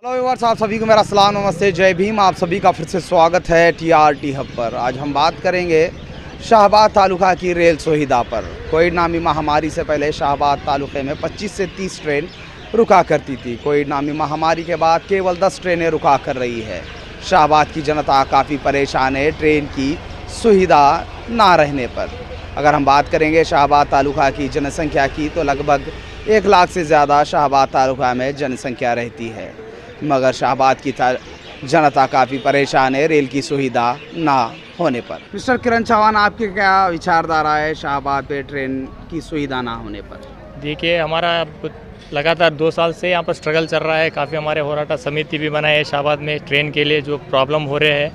Hello viewers, आप सभी को मेरा सलाम, नमस्ते, जय भीम। आप सभी का फिर से स्वागत है टीआरटी हब पर। आज हम बात करेंगे शाहबाद तालुका की रेल सुविधा पर। कोविड नामी महामारी से पहले शाहबाद तालुके में 25 से 30 ट्रेन रुका करती थी। कोविड नामी महामारी के बाद केवल 10 ट्रेनें रुका कर रही है। शाहबाद की जनता काफ़ी परेशान है ट्रेन की सुविधा ना रहने पर। अगर हम बात करेंगे शाहबाद तालुका की जनसंख्या की, तो लगभग 1 लाख से ज़्यादा शाहबाद तालुका में जनसंख्या रहती है, मगर शाहबाद की जनता काफ़ी परेशान है रेल की सुविधा ना होने पर। मिस्टर किरण चौहान, आपके क्या विचारधारा है शाहबाद पे ट्रेन की सुविधा ना होने पर? देखिए, हमारा लगातार 2 साल से यहाँ पर स्ट्रगल चल रहा है। काफ़ी हमारे होराटा समिति भी बनाए है शाहबाद में। ट्रेन के लिए जो प्रॉब्लम हो रहे हैं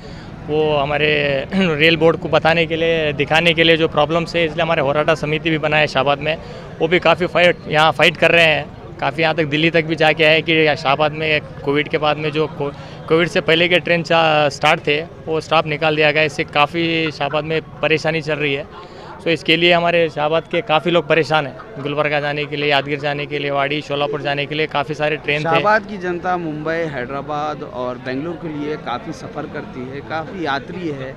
वो हमारे रेल बोर्ड को बताने के लिए, दिखाने के लिए जो प्रॉब्लम्स है, इसलिए हमारे होराटा समिति भी बनाए है शाहबाद में। वो भी काफ़ी फाइट कर रहे हैं। काफ़ी यहाँ तक दिल्ली तक भी जाके आए कि शाहबाद में कोविड के बाद में जो कोविड से पहले के ट्रेन स्टार्ट थे वो स्टॉप निकाल दिया गया। इससे काफ़ी शाहबाद में परेशानी चल रही है। सो इसके लिए हमारे शाहबाद के काफ़ी लोग परेशान हैं। गुलबर्गा जाने के लिए, यादगीर जाने के लिए, वाड़ी, शोलापुर जाने के लिए काफ़ी सारे ट्रेन थे। शाहबाद की जनता मुंबई, हैदराबाद और बेंगलुरु के लिए काफ़ी सफ़र करती है, काफ़ी यात्री है।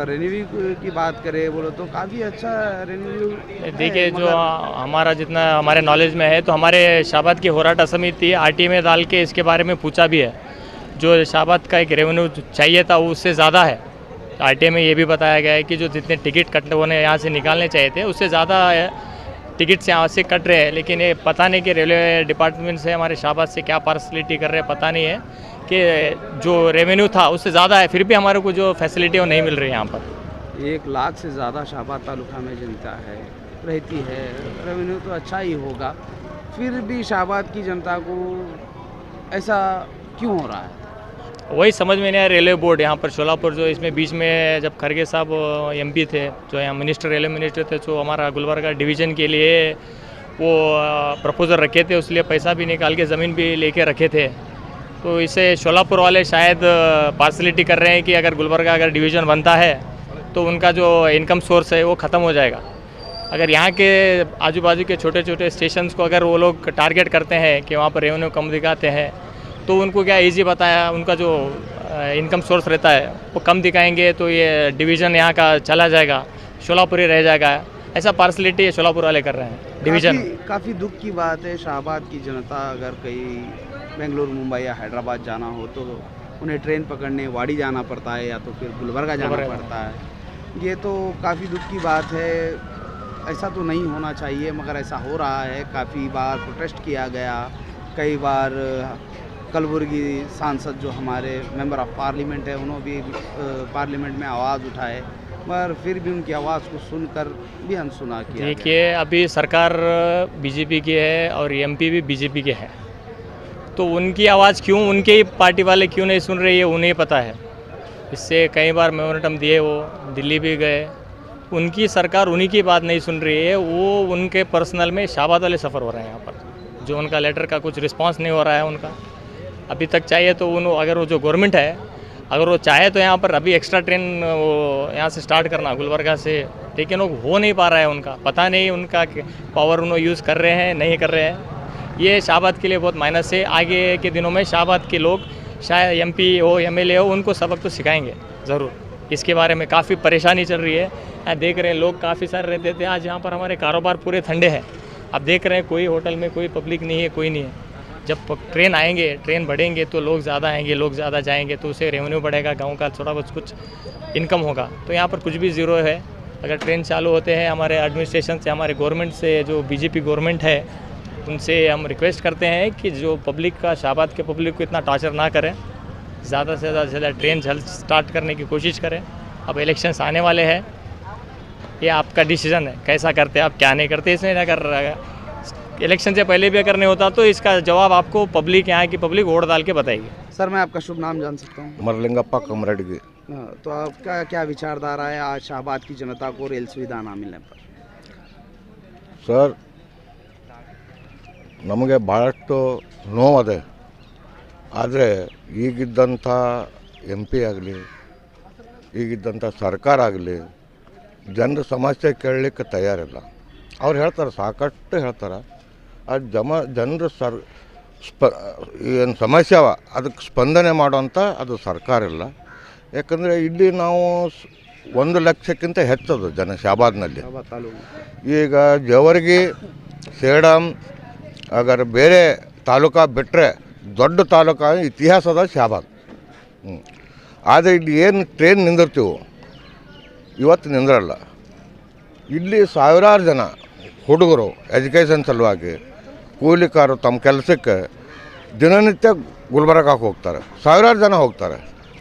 रेन्यू की बात करें बोलो तो काफ़ी अच्छा रेन्यू। देखिए, जो हमारा जितना हमारे नॉलेज में है, तो हमारे शाहबाद की होराटा समिति आरटी में डाल के इसके बारे में पूछा भी है। जो शाहबाद का एक रेवेन्यू चाहिए था वो उससे ज़्यादा है। आरटीए में ये भी बताया गया है कि जो जितने टिकट कट होने यहाँ से निकालने चाहिए थे उससे ज़्यादा टिकट से यहाँ से कट रहे हैं। लेकिन ये पता नहीं कि रेलवे डिपार्टमेंट से हमारे शाहबाद से क्या पार्सलिटी कर रहे हैं, पता नहीं है कि जो रेवेन्यू था उससे ज़्यादा है, फिर भी हमारे को जो फैसिलिटी वो नहीं मिल रही है यहाँ पर। 1 लाख से ज़्यादा शाहबाद तालुका में जनता है रहती है। रेवेन्यू तो अच्छा ही होगा, फिर भी शाहबाद की जनता को ऐसा क्यों हो रहा है? वही समझ में नहीं आया। रेलवे बोर्ड यहाँ पर शोलापुर जो इसमें बीच में जब खरगे साहब एमपी थे, जो यहाँ मिनिस्टर, रेलवे मिनिस्टर थे, जो हमारा गुलबर्गा डिवीज़न के लिए वो प्रपोजल रखे थे, उसलिए पैसा भी निकाल के ज़मीन भी लेके रखे थे। तो इसे शोलापुर वाले शायद पार्सलिटी कर रहे हैं कि अगर गुलबर्गा अगर डिवीज़न बनता है तो उनका जो इनकम सोर्स है वो ख़त्म हो जाएगा। अगर यहाँ के आजू बाजू के छोटे छोटे स्टेशंस को अगर वो लोग टारगेट करते हैं कि वहाँ पर रेवेन्यू कम दिखाते हैं, तो उनको क्या इजी बताया, उनका जो इनकम सोर्स रहता है वो कम दिखाएंगे तो ये डिवीज़न यहाँ का चला जाएगा, शोलापुर ही रह जाएगा। ऐसा पार्सलिटी शोलापुर वाले कर रहे हैं डिवीज़न। काफ़ी दुख की बात है। शाहबाद की जनता अगर कहीं बेंगलुरु, मुंबई या हैदराबाद जाना हो तो उन्हें ट्रेन पकड़ने वाड़ी जाना पड़ता है या तो फिर गुलबर्गा जाना पड़ता है। ये तो काफ़ी दुख की बात है। ऐसा तो नहीं होना चाहिए, मगर ऐसा हो रहा है। काफ़ी बार प्रोटेस्ट किया गया, कई बार कलबुर्गी सांसद जो हमारे मेंबर ऑफ पार्लियामेंट है उन्होंने भी पार्लियामेंट में आवाज़ उठाए, मगर फिर भी उनकी आवाज़ को सुनकर भी अनसुना किया। देखिए, अभी सरकार बीजेपी की है और एमपी भी बीजेपी के हैं, तो उनकी आवाज़ क्यों, उनके ही पार्टी वाले क्यों नहीं सुन रही है उन्हें पता है। इससे कई बार मेमोरेंडम दिए, वो दिल्ली भी गए, उनकी सरकार उन्हीं की बात नहीं सुन रही है। वो उनके पर्सनल में शाहबाद वाले सफ़र हो रहे हैं यहाँ पर। जो उनका लेटर का कुछ रिस्पॉन्स नहीं हो रहा है उनका अभी तक। चाहिए तो अगर वो जो गवर्नमेंट है, अगर वो चाहे तो यहाँ पर अभी एक्स्ट्रा ट्रेन वो यहाँ से स्टार्ट करना गुलबर्गा से, लेकिन वो हो नहीं पा रहा है। उनका पता नहीं उनका पावर उन्होंने यूज़ कर रहे हैं नहीं कर रहे हैं। ये शाहबाद के लिए बहुत माइनस है। आगे के दिनों में शाहबाद के लोग शायद एमपी हो, एमएलए हो, उनको सबक तो सिखाएंगे ज़रूर। इसके बारे में काफ़ी परेशानी चल रही है। यहाँ देख रहे हैं लोग काफ़ी सारे रहते थे, आज यहाँ पर हमारे कारोबार पूरे ठंडे हैं। अब देख रहे हैं कोई होटल में कोई पब्लिक नहीं है, कोई नहीं है। जब ट्रेन आएंगे, ट्रेन बढ़ेंगे तो लोग ज़्यादा आएंगे, लोग ज़्यादा जाएंगे तो उससे रेवेन्यू बढ़ेगा, गांव का थोड़ा बहुत कुछ इनकम होगा। तो यहाँ पर कुछ भी ज़ीरो है। अगर ट्रेन चालू होते हैं, हमारे एडमिनिस्ट्रेशन से, हमारे गवर्नमेंट से, जो बीजेपी गवर्नमेंट है, उनसे हम रिक्वेस्ट करते हैं कि जो पब्लिक का, शाहबाद के पब्लिक को इतना टॉर्चर ना करें, ज़्यादा से ज़्यादा ट्रेन जल्द स्टार्ट करने की कोशिश करें। अब इलेक्शंस आने वाले हैं, ये आपका डिसीज़न है कैसा करते हैं आप, क्या नहीं करते। इसमें अगर इलेक्शन से पहले भी अगर नहीं होता तो इसका जवाब आपको पब्लिक, यहाँ की पब्लिक वोट डाल के बताएगी। सर, मैं आपका शुभ नाम जान सकता हूँ? मरलिंगप्पा कमरडगी। तो आपका क्या विचारधारा है आज शाहबाद की जनता को रेल सुविधा ना मिलने पर? सर, ನಮಗೆ ಭಾಳಷ್ಟು ನೋವದೆ. ಆದರೆ ಈಗಿದ್ದಂಥ ಎಂ ಪಿ ಆಗಲಿ, ಈಗಿದ್ದಂಥ ಸರ್ಕಾರ ಆಗಲಿ ಜನರ ಸಮಸ್ಯೆ ಕೇಳಲಿಕ್ಕೆ ತಯಾರಿಲ್ಲ. ಅವ್ರು ಹೇಳ್ತಾರೆ, ಸಾಕಷ್ಟು ಹೇಳ್ತಾರೆ. ಆ ಜನರು ಏನು ಸಮಸ್ಯೆ ಅವ ಅದಕ್ಕೆ ಸ್ಪಂದನೆ ಮಾಡೋಂಥ ಅದು ಸರ್ಕಾರ ಇಲ್ಲ. ಯಾಕಂದರೆ ಇಲ್ಲಿ ನಾವು 1 ಲಕ್ಷಕ್ಕಿಂತ ಹೆಚ್ಚದು ಜನ ಶಾಬಾದ್ನಲ್ಲಿ. ಈಗ ಜವರ್ಗಿ, ಸೇಡಂ, ಅಗರ್ ಬೇರೆ ತಾಲೂಕಾ ಬಿಟ್ಟರೆ ದೊಡ್ಡ ತಾಲೂಕಾ ಇತಿಹಾಸದ ಶಾಬಾದ್. ಆದರೆ ಇಲ್ಲಿ ಏನು ಟ್ರೈನ್ ನಿಂದಿರ್ತೀವೋ ಇವತ್ತು ನಿಂದಿರಲ್ಲ. ಇಲ್ಲಿ ಸಾವಿರಾರು ಜನ ಹುಡುಗರು ಎಜುಕೇಷನ್ ಸಲುವಾಗಿ ಕೂಲಿಕಾರರು ತಮ್ಮ ಕೆಲಸಕ್ಕೆ ದಿನನಿತ್ಯ ಗುಲ್ಬರ್ಗಕ್ಕೆ ಹೋಗ್ತಾರೆ, ಸಾವಿರಾರು ಜನ ಹೋಗ್ತಾರೆ.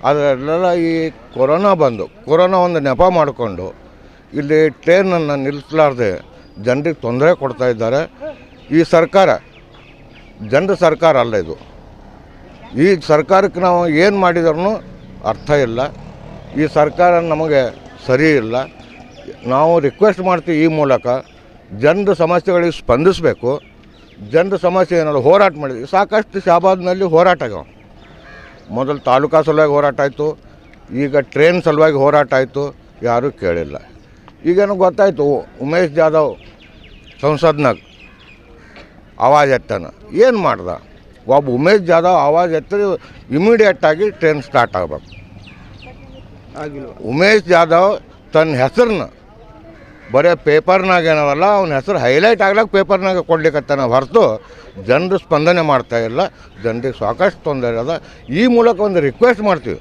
ಅದರಲ್ಲೆಲ್ಲ ಈ ಕೊರೋನಾ ಒಂದು ನೆಪ ಮಾಡಿಕೊಂಡು ಇಲ್ಲಿ ಟ್ರೈನನ್ನು ನಿಲ್ಲಿಸಲಾರ್ದೆ ಜನರಿಗೆ ತೊಂದರೆ ಕೊಡ್ತಾ ಇದ್ದಾರೆ. ಈ ಸರ್ಕಾರ ಜನರ ಸರ್ಕಾರ ಅಲ್ಲ ಇದು. ಈ ಸರ್ಕಾರಕ್ಕೆ ನಾವು ಏನು ಮಾಡಿದ್ರೂ ಅರ್ಥ ಇಲ್ಲ. ಈ ಸರ್ಕಾರ ನಮಗೆ ಸರಿ ಇಲ್ಲ. ನಾವು ರಿಕ್ವೆಸ್ಟ್ ಮಾಡ್ತೀವಿ ಈ ಮೂಲಕ ಜನರ ಸಮಸ್ಯೆಗಳಿಗೆ ಸ್ಪಂದಿಸಬೇಕು. ಜನರ ಸಮಸ್ಯೆ ಏನಾದ್ರು ಹೋರಾಟ ಮಾಡಿದ್ವಿ. ಸಾಕಷ್ಟು ಶಾಬಾದ್ನಲ್ಲಿ ಹೋರಾಟ ಆಗ್ಯಾವ. ಮೊದಲು ತಾಲೂಕಾ ಸಲುವಾಗಿ ಹೋರಾಟ ಆಯಿತು, ಈಗ ಟ್ರೈನ್ ಸಲುವಾಗಿ ಹೋರಾಟ ಆಯಿತು, ಯಾರೂ ಕೇಳಿಲ್ಲ. ಈಗೇನು ಗೊತ್ತಾಯಿತು, ಉಮೇಶ್ ಜಾಧವ್ ಸಂಸದ್ನಾಗ ಆವಾಜ್ ಎತ್ತಾನ. ಏನು ಮಾಡ್ದ? ಒಬ್ಬ ಉಮೇಶ್ ಜಾಧವ್ ಆವಾಜ್ ಎತ್ತರಿ ಇಮಿಡಿಯೇಟಾಗಿ ಟ್ರೈನ್ ಸ್ಟಾರ್ಟ್ ಆಗಬೇಕು. ಉಮೇಶ್ ಜಾಧವ್ ತನ್ನ ಹೆಸರನ್ನ ಬರೀ ಪೇಪರ್ನಾಗ ಏನವಲ್ಲ ಅವನ ಹೆಸರು ಹೈಲೈಟ್ ಆಗ್ಲಿಕ್ಕೆ ಪೇಪರ್ನಾಗ ಕೊಡ್ಲಿಕ್ಕತ್ತಾನ ಹೊರತು ಜನರು ಸ್ಪಂದನೆ ಮಾಡ್ತಾಯಿಲ್ಲ. ಜನರಿಗೆ ಸಾಕಷ್ಟು ತೊಂದರೆ ಅದ. ಈ ಮೂಲಕ ಒಂದು ರಿಕ್ವೆಸ್ಟ್ ಮಾಡ್ತೀವಿ,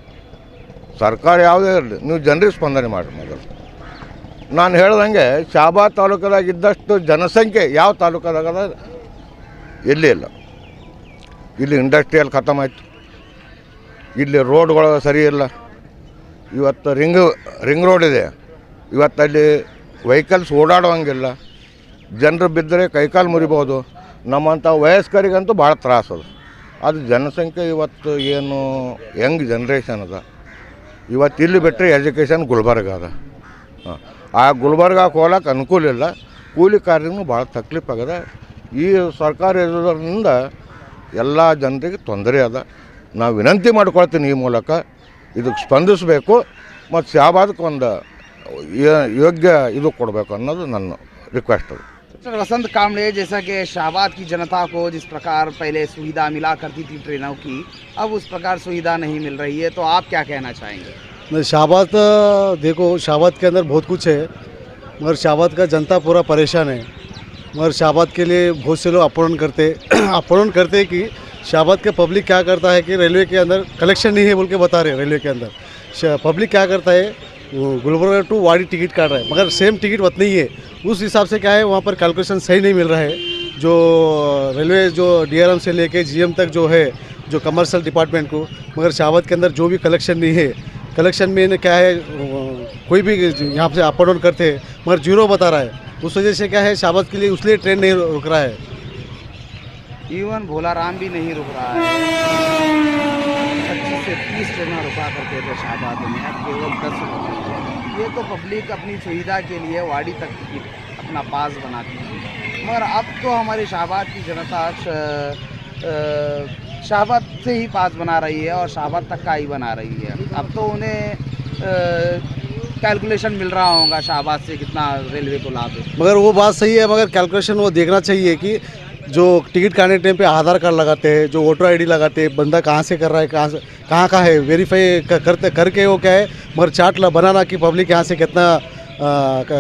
ಸರ್ಕಾರ ಯಾವುದೇ ಇರಲಿ, ನೀವು ಜನರಿಗೆ ಸ್ಪಂದನೆ ಮಾಡಿ. ಮೊದಲು ನಾನು ಹೇಳ್ದಂಗೆ ಶಾಬಾದ್ ತಾಲೂಕದಾಗ ಇದ್ದಷ್ಟು ಜನಸಂಖ್ಯೆ ಯಾವ ತಾಲೂಕದಾಗ ಎಲ್ಲಿ ಇಲ್ಲ. ಇಲ್ಲಿ ಇಂಡಸ್ಟ್ರಿಯಲ್ ಖತಮ್ ಆಯಿತು, ಇಲ್ಲಿ ರೋಡ್ಗಳು ಸರಿ ಇಲ್ಲ. ಇವತ್ತು ರಿಂಗ್ ರೋಡ್ ಇದೆ, ಇವತ್ತಲ್ಲಿ ವೆಹಿಕಲ್ಸ್ ಓಡಾಡೋಂಗಿಲ್ಲ. ಜನರು ಬಿದ್ದರೆ ಕೈಕಾಲು ಮುರಿಬೋದು. ನಮ್ಮಂಥ ವಯಸ್ಕರಿಗಂತೂ ಭಾಳ ತ್ರಾಸದು. ಅದು ಜನಸಂಖ್ಯೆ ಇವತ್ತು ಏನು ಯಂಗ್ ಜನ್ರೇಷನ್ ಅದ. ಇವತ್ತು ಇಲ್ಲಿ ಬಿಟ್ಟರೆ ಎಜುಕೇಷನ್ ಗುಲ್ಬರ್ಗ ಅದ. ಆ ಗುಲ್ಬರ್ಗಕ್ಕೆ ಹೋಗಕ್ಕೆ ಅನುಕೂಲ ಇಲ್ಲ. ಕೂಲಿ ಕಾರ್ಯನೂ ಭಾಳ ತಕ್ಲೀಫ್ ಆಗದ. ಈ ಸರ್ಕಾರ ಇರೋದ್ರಿಂದ ಎಲ್ಲ ಜನರಿಗೆ ತೊಂದರೆ ಅದ. ನಾವು ವಿನಂತಿ ಮಾಡ್ಕೊಳ್ತೀನಿ ಈ ಮೂಲಕ ಇದಕ್ಕೆ ಸ್ಪಂದಿಸಬೇಕು ಮತ್ತು ಶಾಬಾದ್ಗೆ ಒಂದು ಯೋಗ್ಯ ಇದು ಕೊಡಬೇಕು ಅನ್ನೋದು ನನ್ನ ರಿಕ್ವೆಸ್ಟ್ है। सर वसंत कामड़े, जैसा कि शाहबाद की जनता को जिस प्रकार पहले सुविधा मिला करती थी ट्रेनों की, अब उस प्रकार सुविधा नहीं मिल रही है, तो आप क्या कहना चाहेंगे? शाहबाद देखो, शाहबाद के अंदर बहुत कुछ है, मगर शाहबाद का जनता पूरा परेशान है। मगर शाहबाद के लिए बहुत से लोग अपोन करते कि शाहबाद के पब्लिक क्या करता है कि रेलवे के अंदर कलेक्शन नहीं है बोल के बता रहे हैं। रेलवे के अंदर पब्लिक क्या करता है, गुलबर्गा टू वाड़ी टिकट काट रहा है, मगर सेम टिकट उतना ही है। उस हिसाब से क्या है, वहाँ पर कैलकुलेशन सही नहीं मिल रहा है। जो रेलवे जो DRM से लेके GM तक जो है, जो कमर्शियल डिपार्टमेंट को, मगर शाहबाद के अंदर जो भी कलेक्शन नहीं है, कलेक्शन में क्या है, कोई भी यहाँ से अप डाउन करते हैं मगर जीरो बता रहा है। उस वजह से क्या है, शाहबाद के लिए उसलिए ट्रेन नहीं रुक रहा है। इवन भोलाराम भी नहीं रुक रहा है। 25 से 30 ट्रेन रुका करते थे शाहबाद में, अब केवल 10 रुकते हैं। ये तो पब्लिक अपनी सुविधा के लिए वाड़ी तक अपना पास बनाती है, मगर अब तो हमारे शाहबाद की जनता शाहबाद से ही पास बना रही है और शाहबाद तक का ही बना रही है। अब तो उन्हें कैलकुलेशन मिल रहा होगा शाहबाद से कितना रेलवे को लाभ है। मगर वो बात सही है, मगर कैलकुलेशन वो देखना चाहिए कि जो टिकट काटने टाइम पे आधार कार्ड लगाते हैं, जो वोटर ID लगाते हैं, बंदा कहाँ से कर रहा है, कहाँ का है, वेरीफाई करके वो क्या है, मगर चार्ट बनाना कि पब्लिक यहाँ से कितना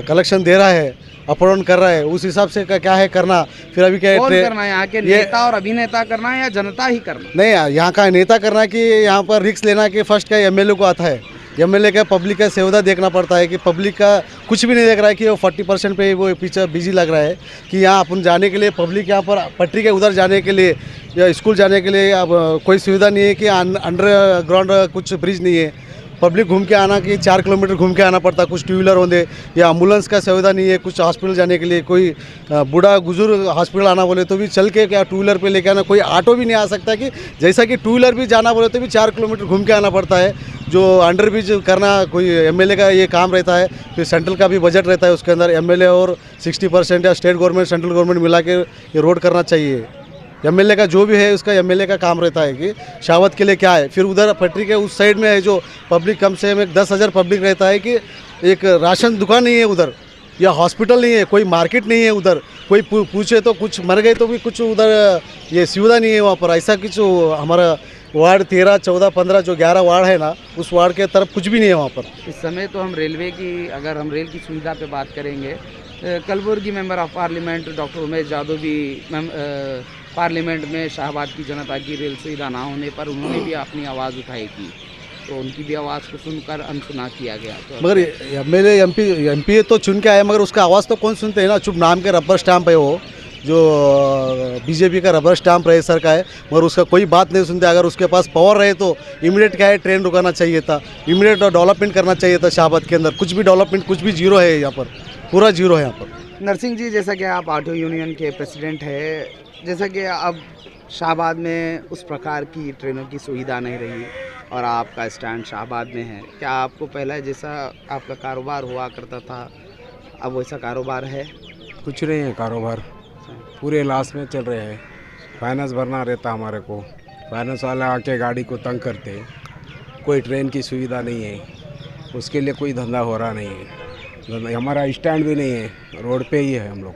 कलेक्शन दे रहा है, अप डाउन कर रहा है, उस हिसाब से क्या है करना। फिर अभी क्या कौन करना है, यहाँ के नेता और अभिनेता करना है या जनता ही करना? नहीं, यहाँ का नेता करना कि यहाँ पर रिस्क लेना कि फर्स्ट क्या MLA को आता है, MLA का पब्लिक का सुविधा देखना पड़ता है कि पब्लिक का कुछ भी नहीं देख रहा है कि वो 40% पे वो पीछे बिजी लग रहा है कि यहाँ अपन जाने के लिए पब्लिक यहाँ पर पटरी के उधर जाने के लिए या स्कूल जाने के लिए अब कोई सुविधा नहीं है कि अंडरग्राउंड कुछ ब्रिज नहीं है। पब्लिक घूम के आना कि 4 किलोमीटर घूम के आना पड़ता, कुछ 2 व्हीलर होंगे या एम्बुलेंस का सुविधा नहीं है। कुछ हॉस्पिटल जाने के लिए कोई बूढ़ा बुजुर्ग हॉस्पिटल आना बोले तो भी चल के क्या 2 व्हीलर पे लेके आना, कोई ऑटो भी नहीं आ सकता कि जैसा कि 2 व्हीलर भी जाना बोले तो भी 4 किलोमीटर घूम के आना पड़ता है। जो अंडर ब्रिज करना कोई MLA का ये काम रहता है। फिर सेंट्रल का भी बजट रहता है, उसके अंदर MLA और 60% या स्टेट गवर्नमेंट सेंट्रल गवर्नमेंट मिला के ये रोड करना चाहिए। MLA का जो भी है उसका MLA का काम रहता है कि शाहबाद के लिए क्या है। फिर उधर पटरी के उस साइड में है जो पब्लिक कम से कम 10,000 पब्लिक रहता है कि एक राशन दुकान नहीं है उधर, या हॉस्पिटल नहीं है, कोई मार्केट नहीं है उधर, कोई पूछे तो कुछ मर गए तो भी कुछ उधर ये सुविधा नहीं है वहाँ पर। ऐसा कुछ हमारा वार्ड 13, 14, 15 जो 11 वार्ड है ना, उस वार्ड के तरफ कुछ भी नहीं है वहाँ पर। इस समय तो हम रेलवे की, अगर हम रेल की सुविधा पे बात करेंगे, Kalaburagi member of parliament doctor Umesh Yadav भी पार्लियामेंट में शाहबाद की जनता की रेल सुविधा ना होने पर उन्होंने भी अपनी आवाज़ उठाई थी, तो उनकी भी आवाज़ को सुनकर अनसुना किया गया। तो मगर एमएलए एमपी तो चुन के आए, मगर उसका आवाज़ तो कौन सुनते हैं ना। चुप नाम के रबर स्टाम्प है वो, जो बीजेपी का रबर स्टाम्प रहे सर का है, मगर उसका कोई बात नहीं सुनते। अगर उसके पास पावर रहे तो इमीडिएट क्या है, ट्रेन रुकाना चाहिए था, इमीडिएट डेवलपमेंट करना चाहिए था। शाहबाद के अंदर कुछ भी डेवलपमेंट, कुछ भी जीरो है यहाँ पर, पूरा जीरो है यहाँ पर। नरसिंह जी, जैसा कि आप ऑटो यूनियन के प्रेसिडेंट है, जैसा कि अब शाहबाद में उस प्रकार की ट्रेनों की सुविधा नहीं रही और आपका स्टैंड शाहबाद में है, क्या आपको पहले जैसा आपका कारोबार हुआ करता था अब वैसा कारोबार है? कुछ नहीं है कारोबार, पूरे लॉस में चल रहे हैं। फाइनेंस भरना रहता हमारे को, फाइनेंस वाले आके गाड़ी को तंग करते हैं। कोई ट्रेन की सुविधा नहीं है, उसके लिए कोई धंधा हो रहा नहीं है। हमारा स्टैंड भी नहीं है, रोड पे ही है हम लोग।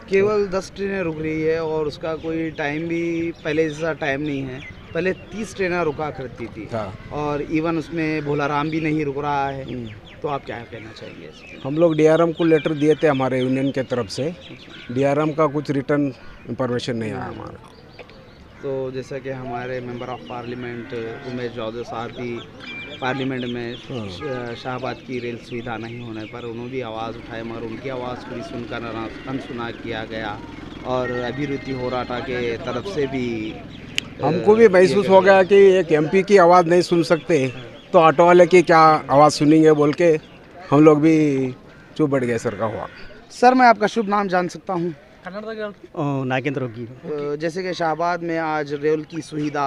केवल 10 ट्रेनें रुक रही है और उसका कोई टाइम भी पहले जैसा टाइम नहीं है। पहले 30 ट्रेनें रुका करती थी और इवन उसमें भोलाराम भी नहीं रुक रहा है, तो आप क्या कहना चाहेंगे इसमें? हम लोग डीआरएम को लेटर दिए थे हमारे यूनियन के तरफ से, डीआरएम का कुछ रिटर्न इंफॉर्मेशन नहीं आया हमारा। तो जैसा कि हमारे member of parliament Umesh Yadav साहब भी पार्लियामेंट में शाहबाद की रेल सुविधा नहीं होने पर उन्होंने भी आवाज़ उठाई, मगर उनकी आवाज़ को भी सुनकर अनसुना किया गया और अभिवृद्धि हो रहा था के तरफ से भी हमको भी महसूस हो गया कि एक एमपी की आवाज़ नहीं सुन सकते तो ऑटो वाले की क्या आवाज़ सुनेंगे बोल के हम लोग भी चुप बैठ गए। सर का हुआ। सर, मैं आपका शुभ नाम जान सकता हूँ? नागेंद्र होगी। जैसे कि शाहबाद में आज रेल की सुविधा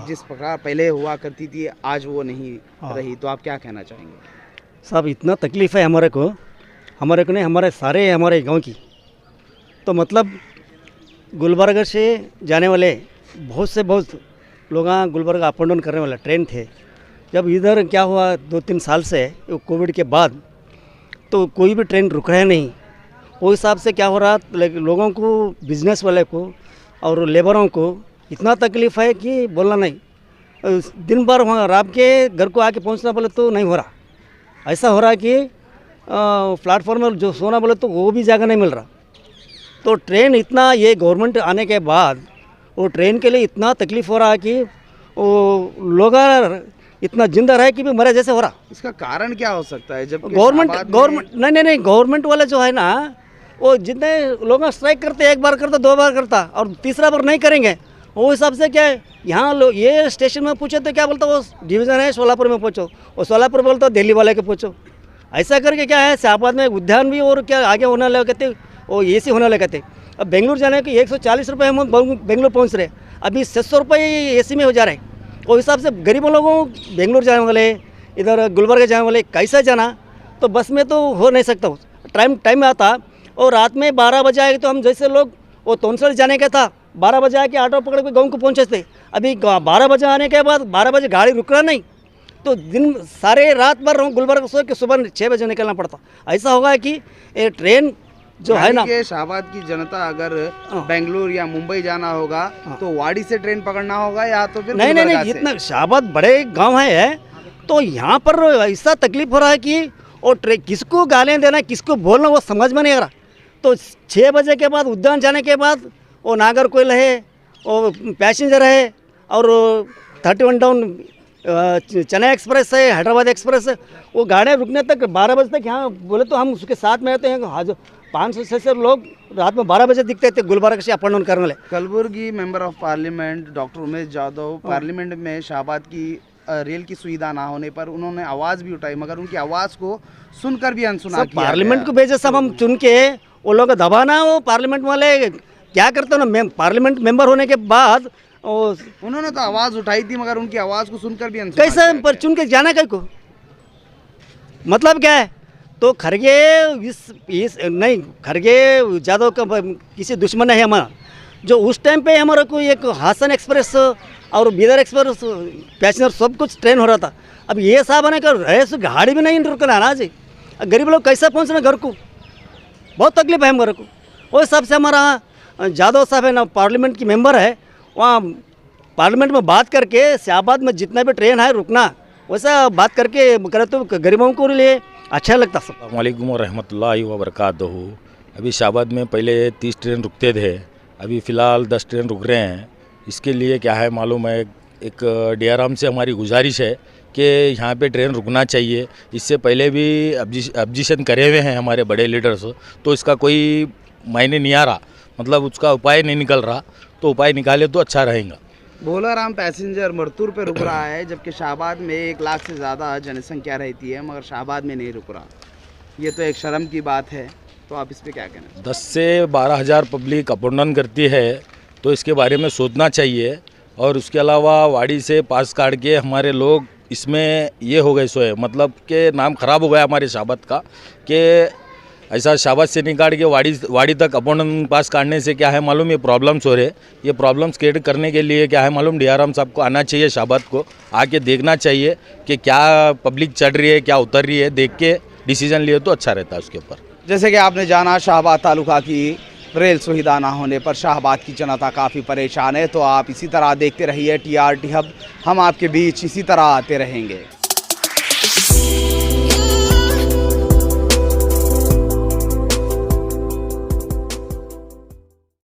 जिस प्रकार पहले हुआ करती थी आज वो नहीं रही, तो आप क्या कहना चाहेंगे? साहब, इतना तकलीफ़ है हमारे को नहीं, हमारे सारे हमारे गांव की। तो मतलब गुलबर्गा से जाने वाले बहुत लोग गुलबर्गा अप एंड डाउन करने वाला ट्रेन थे। जब इधर क्या हुआ 2-3 साल से कोविड के बाद, तो कोई भी ट्रेन रुक रहा है नहीं। वो हिसाब से क्या हो रहा, लोगों को, बिजनेस वाले को और लेबरों को इतना तकलीफ़ है कि बोलना नहीं। दिन भर वहाँ रात के घर को आके पहुँचना बोले तो नहीं हो रहा। ऐसा हो रहा कि प्लेटफॉर्म में जो सोना बोले तो वो भी जगह नहीं मिल रहा। तो ट्रेन इतना, ये गवर्नमेंट आने के बाद वो ट्रेन के लिए इतना तकलीफ़ हो रहा है कि वो लोग इतना जिंदा रहे कि भी मरे जैसे हो रहा। इसका कारण क्या हो सकता है? जब गवर्नमेंट नहीं, गवर्नमेंट वाले जो है ना, वो जितने लोग स्ट्राइक करते, एक बार करता, 2 बार करता और तीसरा बार नहीं करेंगे। वो हिसाब से क्या है, यहाँ लोग ये स्टेशन में पूछे तो क्या बोलता, वो डिवीज़न है सोलापुर में पहुँचो, वो सोलापुर बोलता दिल्ली वाले के पूछो। ऐसा करके क्या है, शाहबाद में उद्यान भी और क्या आगे होने लगे कहते, वो AC होने लगे कहते। अब बेंगलुरु जाने के 140 रुपये हम बेंगलुरु पहुँच रहे, अभी 600 रुपये AC में हो जा रहे। वो हिसाब से गरीबों लोगों बेंगलुरु जाने वाले, इधर गुलबर्गा जाने वाले कैसे जाना, तो बस में तो हो नहीं सकता। टाइम में आता और रात में 12 बजे आए तो हम जैसे लोग वो तोनसर जाने का था, 12 बजे आके ऑटो पकड़ के गाँव को पहुँचे थे। अभी 12 बजे आने के बाद 12 बजे गाड़ी रुकना नहीं, तो दिन सारे रात भर गुलबर्गा सो के सुबह 6 बजे निकलना पड़ता। ऐसा होगा कि ये ट्रेन जो है ना, शाहबाद की जनता अगर बेंगलुरु या मुंबई जाना होगा तो वाड़ी से ट्रेन पकड़ना होगा या तो फिर नहीं, इतना शाहबाद बड़े गांव है तो यहाँ पर ऐसा तकलीफ हो रहा है कि और किसको गालियाँ देना, किसको बोलना, वो समझ में नहीं आ रहा। तो 6 बजे के बाद उद्यान जाने के बाद वो नागरकोइल है, वो पैसेंजर है और 31 डाउन चेन्नई एक्सप्रेस है, हैदराबाद एक्सप्रेस है, वो गाड़ियाँ रुकने तक 12 बजे तक यहाँ बोले तो हम उसके साथ में रहते हैं। 500-600 लोग रात में 12 बजे दिखते थे गुलबर्गा से अप एंड डाउन करने वाले। Kalaburagi member of parliament doctor Umesh Yadav parliament में शाहबाद की रेल की सुविधा ना होने पर उन्होंने आवाज़ भी उठाई, मगर उनकी आवाज़ को सुनकर भी अनसुना किया। पार्लियामेंट को भेजे सब हम चुन के, वो लोग दबाना, वो पार्लियामेंट वाले क्या करते हो ना, पार्लियामेंट मेंबर होने के बाद उन्होंने तो आवाज़ उठाई थी, मगर उनकी आवाज़ को सुनकर भी अनसुना कैसे पर चुन के जाना कहीं को, मतलब क्या है? तो खरगे इस नहीं, खरगे यादव का किसी दुश्मन है हमारा। जो उस टाइम पे हमारा कोई एक हासन एक्सप्रेस और बीदर एक्सप्रेस पैसेंजर सब कुछ ट्रेन हो रहा था। अब ये साहब आने का रेस गाड़ी भी नहीं रुकना ना जी, गरीब लोग कैसे पहुँचना घर को, बहुत तकलीफ है हमारे को। उस हिसाब से हमारा जादव साहब है ना, पार्लियामेंट की मेंबर है, वहाँ पार्लियामेंट में बात करके शाहबाद में जितना भी ट्रेन है रुकना, वैसा बात करके करे तो गरीबों को लिए अच्छा लगता सब। अस्सलामुअलैकुम वरहमतुल्लाहि वबरकातुहू। अभी शाहबाद में पहले 30 ट्रेन रुकते थे, अभी फ़िलहाल 10 ट्रेन रुक रहे हैं। इसके लिए क्या है मालूम है, एक DRM से हमारी गुजारिश है कि यहाँ पे ट्रेन रुकना चाहिए। इससे पहले भी ऑब्जेक्शन करे हुए हैं हमारे बड़े लीडर्स, तो इसका कोई मायने नहीं आ रहा, मतलब उसका उपाय नहीं निकल रहा, तो उपाय निकाले तो अच्छा रहेगा। भोलाराम पैसेंजर मरतूर पे रुक रहा है, जबकि शाहबाद में 1 लाख से ज़्यादा जनसंख्या रहती है, मगर शाहबाद में नहीं रुक रहा। ये तो एक शर्म की बात है, तो आप इस पे क्या कहना? 10 से 12 हज़ार पब्लिक अप डाउन करती है, तो इसके बारे में सोचना चाहिए। और उसके अलावा वाड़ी से पास काट के हमारे लोग इसमें ये हो गए सोए, मतलब कि नाम ख़राब हो गया हमारे शाहबाद का, कि ऐसा शाहबाद से निकाल के वाड़ी तक अप डाउन पास काटने से क्या है मालूम, ये प्रॉब्लम्स हो रहे। ये प्रॉब्लम्स क्रिएट करने के लिए क्या है मालूम, DRM साहब को आना चाहिए, शाहबाद को आके देखना चाहिए कि क्या पब्लिक चढ़ रही है, क्या उतर रही है, देख के डिसीजन लिए तो अच्छा रहता है उसके ऊपर। जैसे कि आपने जाना, शाहबाद तालुका की रेल सुविधा ना होने पर शाहबाद की जनता काफ़ी परेशान है। तो आप इसी तरह देखते रहिए TRT हब, हम आपके बीच इसी तरह आते रहेंगे।